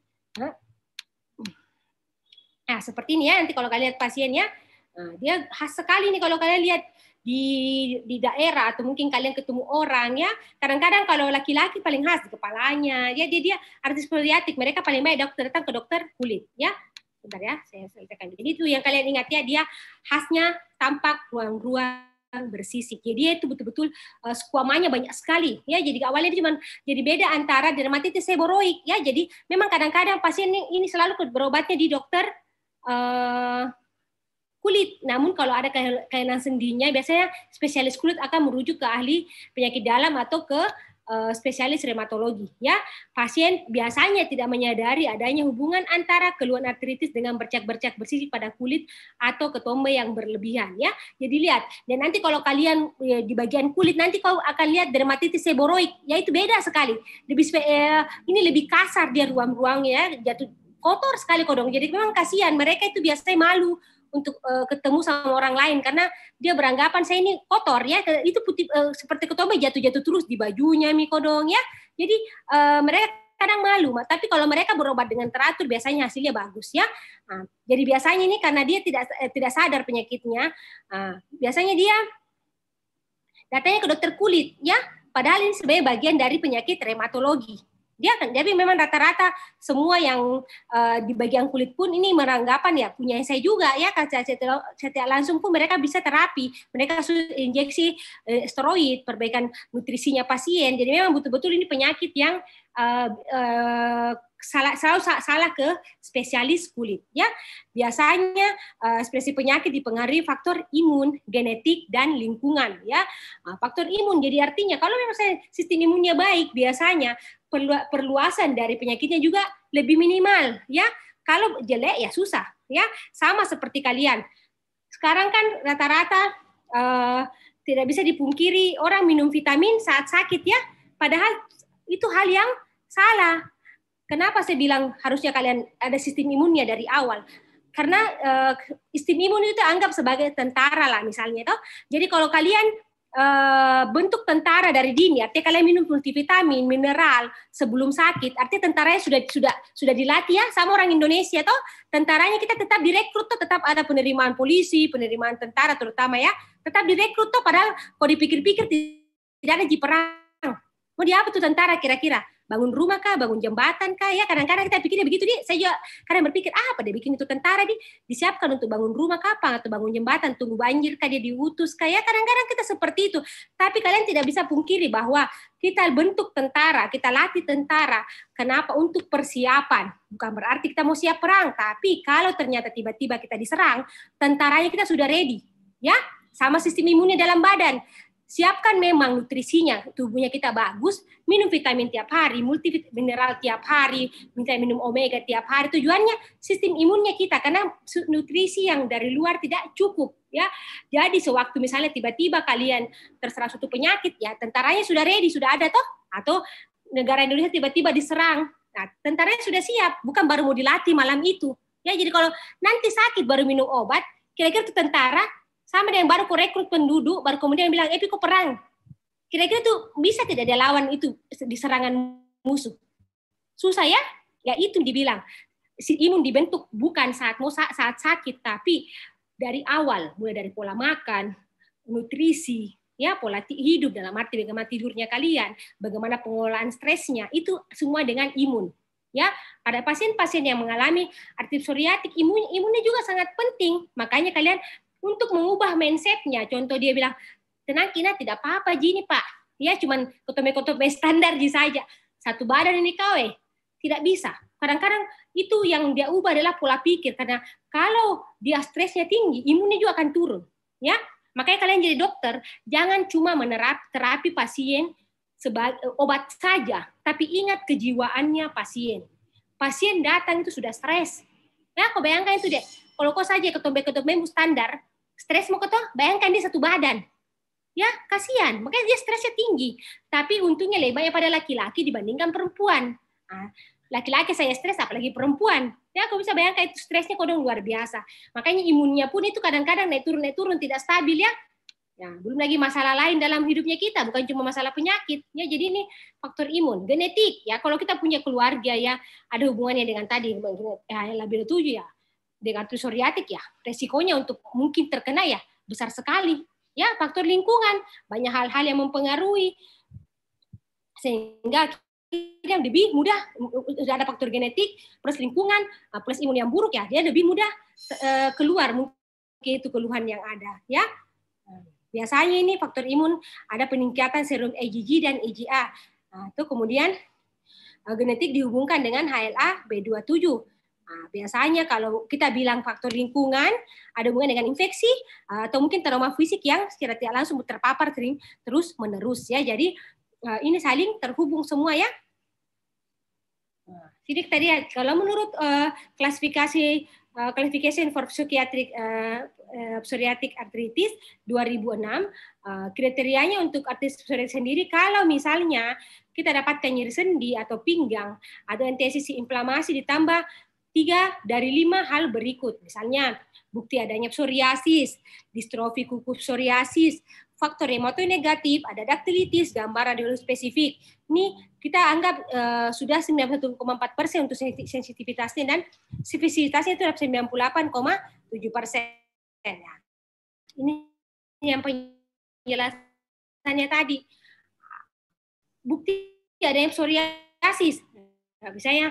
Nah, seperti ini ya. Nanti kalau kalian lihat pasiennya, dia khas sekali nih kalau kalian lihat di daerah atau mungkin kalian ketemu orang ya. Kadang-kadang kalau laki-laki paling khas di kepalanya. Ya, dia artritis psoriatik. Mereka paling banyak datang ke dokter kulit ya. Bentar ya, saya selesaikan. Jadi itu yang kalian ingat ya, dia khasnya tampak ruang-ruang bersisik. Jadi dia itu betul-betul skuamanya banyak sekali ya. Jadi awalnya dia cuma jadi beda antara dermatitis seboroik ya. Jadi memang kadang-kadang pasien ini selalu berobatnya di dokter kulit. Namun kalau ada kelainan sendinya biasanya spesialis kulit akan merujuk ke ahli penyakit dalam atau ke spesialis reumatologi ya. Pasien biasanya tidak menyadari adanya hubungan antara keluhan artritis dengan bercak-bercak bersisik pada kulit atau ketombe yang berlebihan ya. Jadi lihat, dan nanti kalau kalian di bagian kulit nanti kau akan lihat dermatitis seboroik, ya itu beda sekali. Ini lebih kasar dia ruang-ruangnya, jatuh kotor sekali kodong. Jadi memang kasihan, mereka itu biasanya malu untuk ketemu sama orang lain karena dia beranggapan saya ini kotor ya, itu putih seperti ketombe jatuh-jatuh terus di bajunya mikodong ya. Jadi mereka kadang malu, tapi kalau mereka berobat dengan teratur biasanya hasilnya bagus ya. Nah, jadi biasanya ini karena dia tidak sadar penyakitnya, biasanya dia datanya ke dokter kulit ya, padahal ini sebagai bagian dari penyakit reumatologi. Jadi memang rata-rata semua yang di bagian kulit pun ini beranggapan ya punya saya juga ya, secara langsung pun mereka bisa terapi, mereka injeksi steroid, perbaikan nutrisinya pasien. Jadi memang betul-betul ini penyakit yang selalu salah ke spesialis kulit ya. Biasanya spesies penyakit dipengaruhi faktor imun, genetik dan lingkungan ya. Faktor imun jadi artinya kalau memang sistem imunnya baik biasanya perluasan dari penyakitnya juga lebih minimal ya. Kalau jelek ya susah ya. Sama seperti kalian. Sekarang kan rata-rata tidak bisa dipungkiri orang minum vitamin saat sakit ya. Padahal itu hal yang salah. Kenapa saya bilang harusnya kalian ada sistem imunnya dari awal? Karena sistem imun itu anggap sebagai tentara lah misalnya toh. Jadi kalau kalian bentuk tentara dari dini, artinya kalian minum multivitamin, mineral sebelum sakit, artinya tentaranya sudah dilatih ya sama orang Indonesia toh. Tentaranya kita tetap direkrut toh, tetap ada penerimaan polisi, penerimaan tentara terutama ya, tetap direkrut toh. Padahal kalau dipikir-pikir tidak ada di perang. Mau di apa tuh tentara kira-kira? Bangun rumah kah, bangun jembatan kah? Ya kadang-kadang kita pikirnya begitu nih. Saya juga kadang berpikir apa dia bikin itu tentara disiapkan untuk bangun rumah kapan atau bangun jembatan, tunggu banjir kah dia diutus kah? Ya kadang-kadang kita seperti itu. Tapi kalian tidak bisa pungkiri bahwa kita bentuk tentara, kita latih tentara. Kenapa? Untuk persiapan. Bukan berarti kita mau siap perang, tapi kalau ternyata tiba-tiba kita diserang, tentaranya kita sudah ready. Ya, sama sistem imunnya dalam badan. Siapkan memang nutrisinya, tubuhnya kita bagus, minum vitamin tiap hari, multivitamin tiap hari, minum omega tiap hari. Tujuannya sistem imunnya kita, karena nutrisi yang dari luar tidak cukup ya. Jadi sewaktu misalnya tiba-tiba kalian terserang suatu penyakit ya, tentaranya sudah ready, sudah ada toh, atau negara Indonesia tiba-tiba diserang. Nah, tentaranya sudah siap, bukan baru mau dilatih malam itu. Ya, jadi kalau nanti sakit baru minum obat, kira-kira itu tentara sama dengan baru rekrut penduduk, baru kemudian bilang, kok perang. Kira-kira tuh bisa tidak dia lawan itu di serangan musuh? Susah ya? Ya itu dibilang. Si imun dibentuk bukan saat sakit, tapi dari awal, mulai dari pola makan, nutrisi, ya pola hidup dalam arti bagaimana tidurnya kalian, bagaimana pengolahan stresnya, itu semua dengan imun. Ya, pada pasien-pasien yang mengalami artritis psoriatik, imunnya juga sangat penting. Makanya kalian untuk mengubah mindset-nya, contoh dia bilang, tenang Kina, tidak apa-apa Jini Pak, ya cuman ketombe-ketombe standar saja, satu badan ini kau tidak bisa. Kadang-kadang itu yang dia ubah adalah pola pikir, karena kalau dia stresnya tinggi, imunnya juga akan turun. Ya, makanya kalian jadi dokter, jangan cuma terapi pasien sebagai obat saja, tapi ingat kejiwaannya pasien. Pasien datang itu sudah stres. Ya, kau bayangkan itu deh, kalau kau saja ketombe-ketombe standar, stres mau ketemu, bayangkan dia satu badan. Ya, kasihan. Makanya dia stresnya tinggi. Tapi untungnya lebih banyak pada laki-laki dibandingkan perempuan. Nah, laki-laki saya stres, apalagi perempuan. Ya, aku bisa bayangkan itu stresnya kodong luar biasa. Makanya imunnya pun itu kadang-kadang naik turun, tidak stabil ya. Ya, belum lagi masalah lain dalam hidupnya kita, bukan cuma masalah penyakit. Ya, jadi ini faktor imun, genetik. Ya, kalau kita punya keluarga ya ada hubungannya dengan tadi ya, lebih 7 ya, dengan psoriatik ya, resikonya untuk mungkin terkena ya besar sekali. Ya, faktor lingkungan, banyak hal-hal yang mempengaruhi sehingga yang lebih mudah, sudah ada faktor genetik plus lingkungan plus imun yang buruk ya, dia lebih mudah keluar mungkin itu keluhan yang ada ya. Biasanya ini faktor imun ada peningkatan serum IgG dan IgA. Nah, itu kemudian genetik dihubungkan dengan HLA B27. Nah, biasanya kalau kita bilang faktor lingkungan ada hubungan dengan infeksi atau mungkin trauma fisik yang secara tidak langsung terpapar terus menerus ya. Jadi ini saling terhubung semua ya. Jadi tadi kalau menurut klasifikasi Classification for Psychiatric Psoriatic Arthritis 2006, kriterianya untuk artritis psoriasis sendiri, kalau misalnya kita dapatkan nyeri sendi atau pinggang, ada intensisi inflamasi ditambah 3 dari 5 hal berikut. Misalnya, bukti adanya psoriasis, distrofi kuku psoriasis, faktor reumatoid negatif, ada daktilitis, gambar radiologi spesifik. Ini kita anggap sudah 91,4% untuk sensitivitasnya dan spesifisitasnya itu 98,7%. Ya. Ini yang penjelasannya tadi. Bukti ada yang psoriasis. Nggak bisa ya.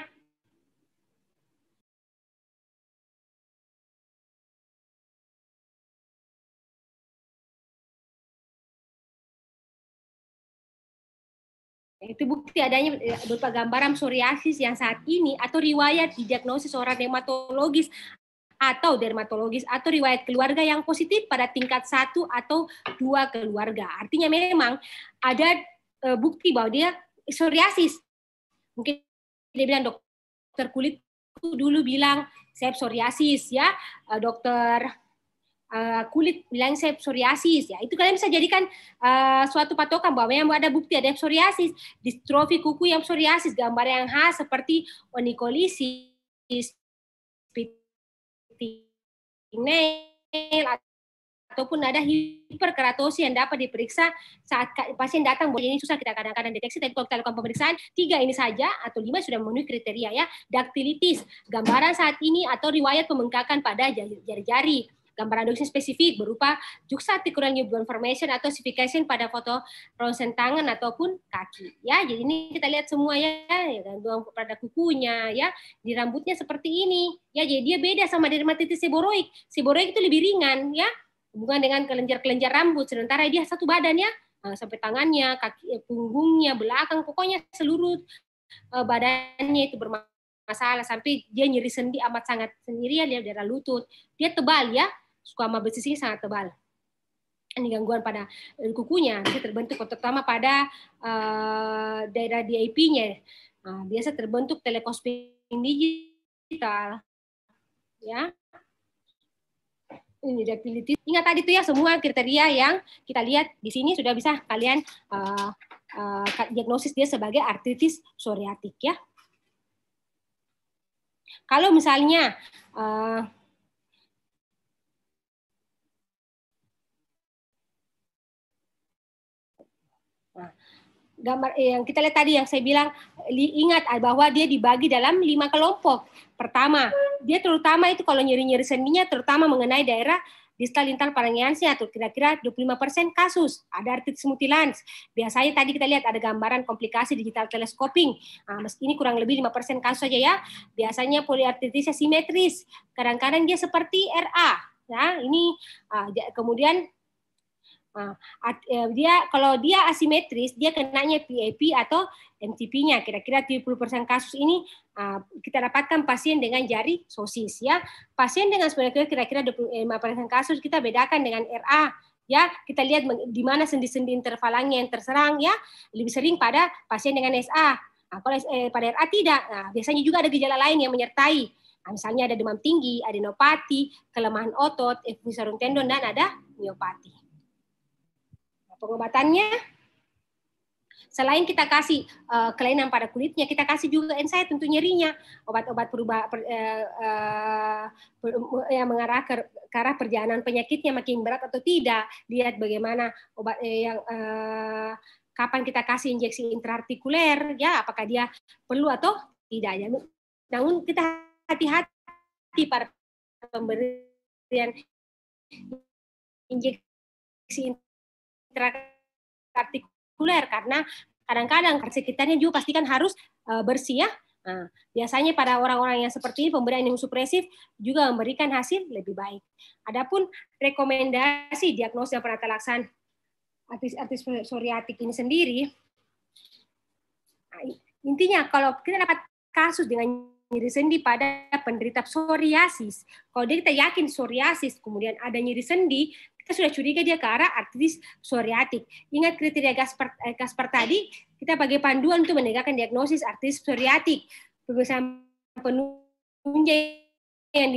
Itu bukti adanya berupa gambaran psoriasis yang saat ini atau riwayat diagnosis seorang dermatologis atau riwayat keluarga yang positif pada tingkat 1 atau 2 keluarga. Artinya memang ada bukti bahwa dia psoriasis. Mungkin dia bilang dokter kulit dulu bilang saya psoriasis ya, dokter kulit bilang saya psoriasis ya, itu kalian bisa jadikan suatu patokan bahwa yang ada bukti ada psoriasis, distrofi kuku yang psoriasis, gambar yang khas seperti onikolisis, nail, ataupun ada hiperkeratosis yang dapat diperiksa saat pasien datang. Ini susah kita kadang-kadang deteksi, tapi kalau kita lakukan pemeriksaan 3 ini saja atau 5 sudah memenuhi kriteria ya. Daktilitis, gambaran saat ini atau riwayat pembengkakan pada jari-jari. Gambaran dosis spesifik berupa juxtaarticular newborn formation atau ossification pada foto ronsen tangan ataupun kaki. Ya, jadi ini kita lihat semua ya, gangguan pada kukunya ya, di rambutnya seperti ini. Ya, jadi dia beda sama dermatitis seboroik. Seboroik itu lebih ringan ya, hubungan dengan kelenjar-kelenjar rambut, sementara dia satu badan ya, sampai tangannya, kaki, punggungnya, belakang, pokoknya seluruh badannya itu bermasalah sampai dia nyeri sendi amat sangat sendiri ya, daerah lutut. Dia tebal ya, squama basisnya sangat tebal. Ini gangguan pada kukunya, bisa terbentuk terutama pada daerah DIP-nya. Biasa terbentuk telekospin digital. Ya. Ini daktilitis. Ingat tadi itu ya semua kriteria yang kita lihat di sini sudah bisa kalian diagnosis dia sebagai artritis psoriatik ya. Kalau misalnya gambar yang kita lihat tadi yang saya bilang, ingat bahwa dia dibagi dalam 5 kelompok. Pertama, dia terutama itu kalau nyeri-nyeri sendinya terutama mengenai daerah distal lintal parangiansnya atau kira-kira 25% kasus. Ada artritis mutilans. Biasanya tadi kita lihat ada gambaran komplikasi digital telescoping. Meski ini kurang lebih 5% kasus saja ya. Biasanya poliartritis simetris. Kadang-kadang dia seperti RA. Ya, ini kemudian dia kalau dia asimetris, dia kenanya PAP atau MTP-nya. Kira-kira 70% kasus ini kita dapatkan pasien dengan jari sosis ya. Pasien dengan kira-kira 25% kasus kita bedakan dengan RA. Ya, kita lihat di mana sendi-sendi intervalangnya yang terserang ya, lebih sering pada pasien dengan SA. Kalau pada RA tidak. Biasanya juga ada gejala lain yang menyertai. Misalnya ada demam tinggi, adenopati, kelemahan otot, effusi sarung tendon dan ada miopati. Pengobatannya Selain kita kasih kelainan pada kulitnya, kita kasih juga NSAID untuk nyerinya, obat-obat yang mengarah ke arah perjalanan penyakitnya makin berat atau tidak. Lihat bagaimana obat yang kapan kita kasih injeksi intraartikuler, ya apakah dia perlu atau tidak. Ya. Namun kita hati-hati pada pemberian injeksi intraartikuler karena kadang-kadang sekitarnya juga pastikan harus bersih ya. Nah, biasanya pada orang-orang yang seperti ini pemberian imunosupresif juga memberikan hasil lebih baik. Adapun rekomendasi diagnosa penata laksana artritis psoriatik ini sendiri, nah, intinya kalau kita dapat kasus dengan nyeri sendi pada penderita psoriasis, kalau kita yakin psoriasis kemudian ada nyeri sendi, kita sudah curiga dia ke arah artritis psoriatik. Ingat kriteria Gaspar tadi, kita bagi panduan untuk menegakkan diagnosis artritis psoriatik. Pemeriksaan penunjang yang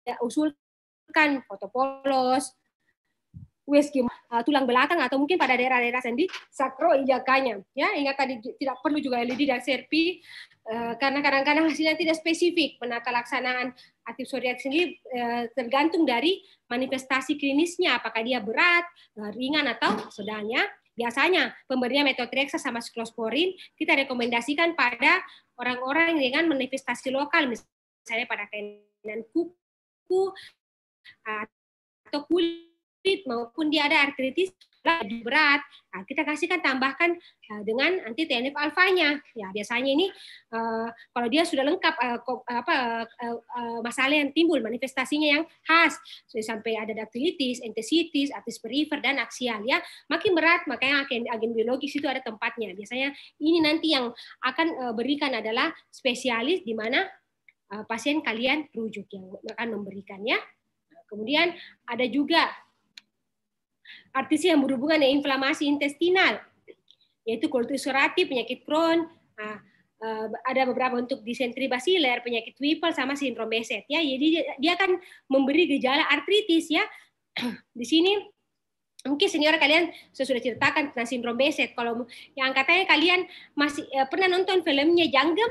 diusulkan, foto polos, USG tulang belakang atau mungkin pada daerah-daerah sendi sakroiliakanya. Ya, ingat tadi tidak perlu juga LED dan CRP karena kadang-kadang hasilnya tidak spesifik. Penata laksanaan artritis psoriatik sendiri tergantung dari manifestasi klinisnya, apakah dia berat, ringan atau sedangnya. Biasanya pemberian methotrexate sama siklosporin kita rekomendasikan pada orang-orang dengan manifestasi lokal, misalnya pada kelainan kuku atau kulit maupun dia ada artritis lebih berat, nah, kita kasihkan tambahkan dengan anti TNF alfanya. Ya biasanya ini kalau dia sudah lengkap masalah yang timbul manifestasinya yang khas, sampai ada daktilitis, entesitis, artritis perifer dan aksial ya, makin berat makanya agen biologis itu ada tempatnya. Biasanya ini nanti yang akan berikan adalah spesialis di mana pasien kalian rujuk yang akan memberikannya. Kemudian ada juga artritis yang berhubungan dengan inflamasi intestinal, yaitu colitis ulceratif, penyakit Crohn, ada beberapa untuk disentri basiler, penyakit Whipple, sama sindrom Behcet. Ya, jadi dia akan memberi gejala artritis ya. Di sini mungkin senior kalian sudah ceritakan tentang sindrom Behcet. Kalau yang katanya kalian masih pernah nonton filmnya Janggem?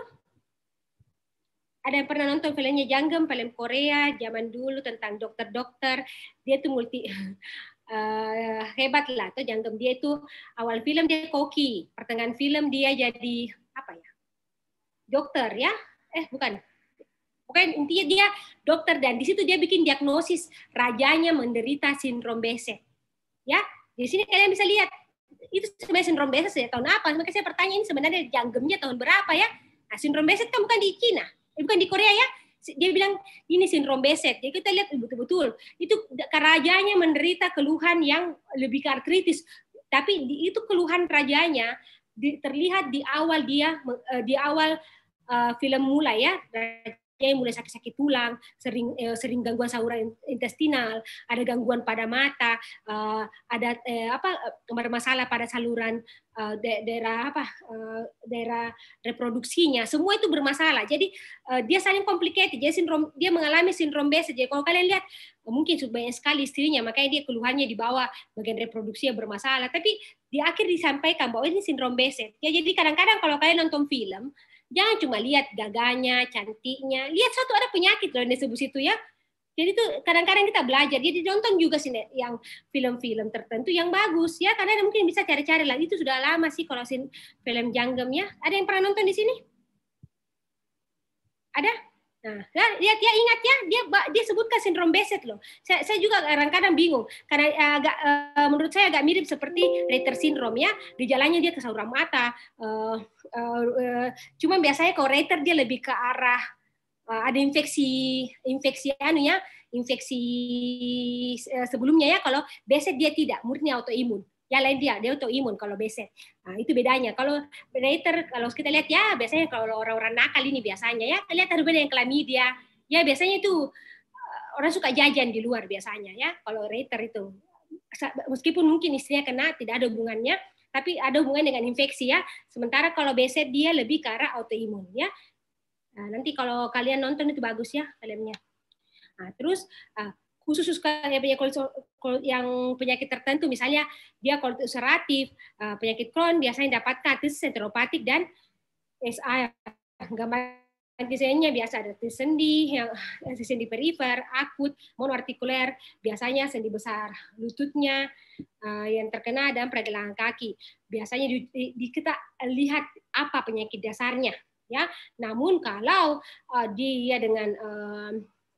Ada yang pernah nonton filmnya Janggem, film Korea zaman dulu tentang dokter-dokter. Dia tuh hebat lah tuh Janggem. Dia itu awal film dia koki, pertengahan film dia jadi apa ya, dokter ya, bukan, pokoknya intinya dia dokter dan di situ dia bikin diagnosis rajanya menderita sindrom Behcet ya. Di sini kalian bisa lihat itu sebenarnya sindrom Behcet ya tahun apa, makanya saya bertanya ini sebenarnya Janggemnya tahun berapa ya. Nah, sindrom Behcet kan bukan di Cina, bukan di Korea ya. Dia bilang ini sindrom Behcet. Jadi kita lihat betul-betul itu rajanya menderita keluhan yang lebih ke artritis. Tapi itu keluhan rajanya terlihat di awal film mulai ya. Dia mulai sakit-sakit tulang, sering gangguan saluran intestinal, ada gangguan pada mata, ada bermasalah pada saluran daerah reproduksinya, semua itu bermasalah. Jadi dia saling complicated. Jadi dia mengalami sindrom Behcet. Jadi kalau kalian lihat mungkin banyak sekali istrinya, makanya dia keluhannya di bawah bagian reproduksi yang bermasalah. Tapi di akhir disampaikan bahwa ini sindrom Behcet. Ya, jadi kadang-kadang kalau kalian nonton film, jangan cuma lihat gagahnya, cantiknya, lihat suatu ada penyakit loh yang disebut situ ya. Jadi itu kadang-kadang kita belajar. Jadi nonton juga sih yang film-film tertentu yang bagus ya. Karena mungkin bisa cari-cari lah. Itu sudah lama sih kalau film Janggem ya. Ada yang pernah nonton di sini? Ada? Nah, lihat ya, ingat ya, dia sebutkan sindrom Behcet loh. Saya juga kadang-kadang bingung karena menurut saya agak mirip seperti Reiter syndrome ya. Gejalanya dia ke saluran mata. Cuma biasanya kalau Reiter dia lebih ke arah ada infeksi sebelumnya ya. Kalau Behcet dia tidak, murni autoimun. Ya lain dia autoimun kalau Behcet. Nah, itu bedanya. Kalau Reiter, kalau kita lihat ya, biasanya kalau orang-orang nakal ini biasanya ya, lihat ada yang chlamydia. Ya biasanya itu orang suka jajan di luar biasanya ya. Kalau Reiter itu, meskipun mungkin istrinya kena, tidak ada hubungannya, tapi ada hubungan dengan infeksi ya. Sementara kalau Behcet dia lebih ke arah autoimun ya. Nah, nanti kalau kalian nonton itu bagus ya filmnya. Nah, terus khusus yang penyakit tertentu, misalnya dia kolitis ulceratif, penyakit Crohn biasanya dapatkan artritis enteropatik dan SA. Gambaran desainnya biasa ada artritis sendi, yang sendi perifer, akut, monoartikuler, biasanya sendi besar lututnya yang terkena dan pergelangan kaki. Biasanya kita lihat apa penyakit dasarnya, ya. Namun kalau dia dengan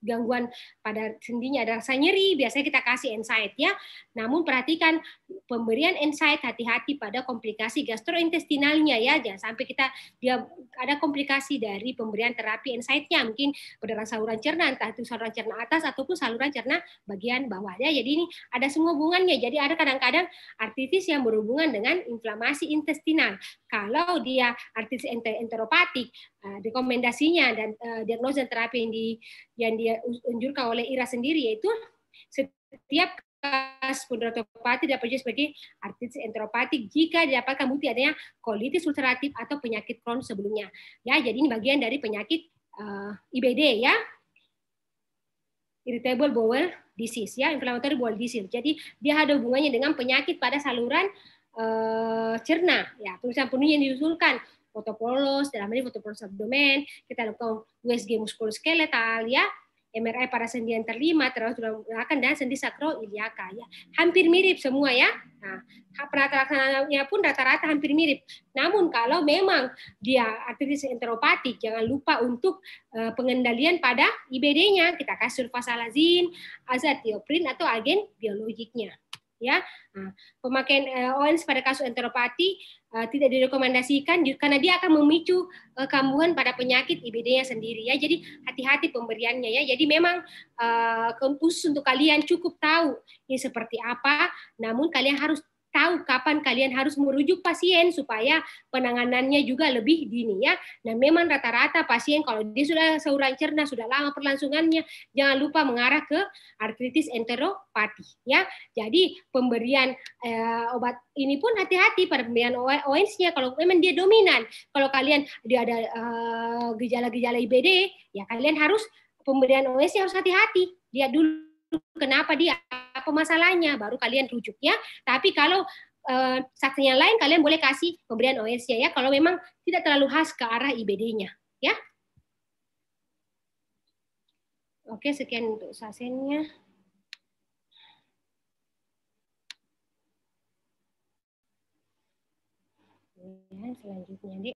gangguan pada sendinya ada rasa nyeri, biasanya kita kasih NSAID, ya. Namun perhatikan pemberian NSAID, hati-hati pada komplikasi gastrointestinalnya, ya. Jangan sampai dia ada komplikasi dari pemberian terapi NSAID-nya, mungkin pada saluran cerna, entah itu saluran cerna atas ataupun saluran cerna bagian bawah, ya. Jadi ini ada semua hubungannya. Jadi ada kadang-kadang artritis yang berhubungan dengan inflamasi intestinal. Kalau dia artritis enteropatik, rekomendasinya dan diagnosa terapi yang dianjurkan oleh IRA sendiri, yaitu setiap spondyloartropati dapat sebagai artritis enteropatik jika didapatkan bukti adanya kolitis ulceratif atau penyakit Crohn sebelumnya. Ya, jadi ini bagian dari penyakit IBD, ya, irritable bowel disease, ya, inflammatory bowel disease. Jadi dia ada hubungannya dengan penyakit pada saluran cerna, ya. Tulisan penuhnya yang diusulkan fotopolos, dalam ini fotopolos abdomen, kita lakukan USG muskuloskeletal, ya, MRI pada sendi yang terlima, terus tulang dan sendi sakroiliaka, ya. Hampir mirip semua, ya. Nah, penata laksanaannya pun rata-rata hampir mirip. Namun kalau memang dia artritis enteropatik, jangan lupa untuk pengendalian pada IBD-nya, kita kasih sulfasalazin, azathioprine atau agen biologiknya, ya. Nah, pemakaian ONS pada kasus enteropati tidak direkomendasikan karena dia akan memicu kambuhan pada penyakit IBD-nya sendiri, ya. Jadi hati-hati pemberiannya, ya. Jadi memang khusus untuk kalian cukup tahu ini seperti apa, namun kalian harus tahu kapan kalian harus merujuk pasien supaya penanganannya juga lebih dini, ya. Dan memang rata-rata pasien kalau dia sudah saluran cerna, sudah lama perlangsungannya, jangan lupa mengarah ke artritis enteropati, ya. Jadi pemberian obat ini pun hati-hati pada pemberian ONS-nya kalau memang dia dominan. Kalau kalian dia ada gejala-gejala IBD, ya kalian harus pemberian ONS-nya harus hati-hati. Lihat dulu kenapa dia, apa masalahnya, baru kalian rujuk, ya. Tapi kalau saksi yang lain kalian boleh kasih pemberian OS-nya, ya, kalau memang tidak terlalu khas ke arah IBD-nya, ya. Oke, sekian untuk sasennya. Ya, selanjutnya, Dik.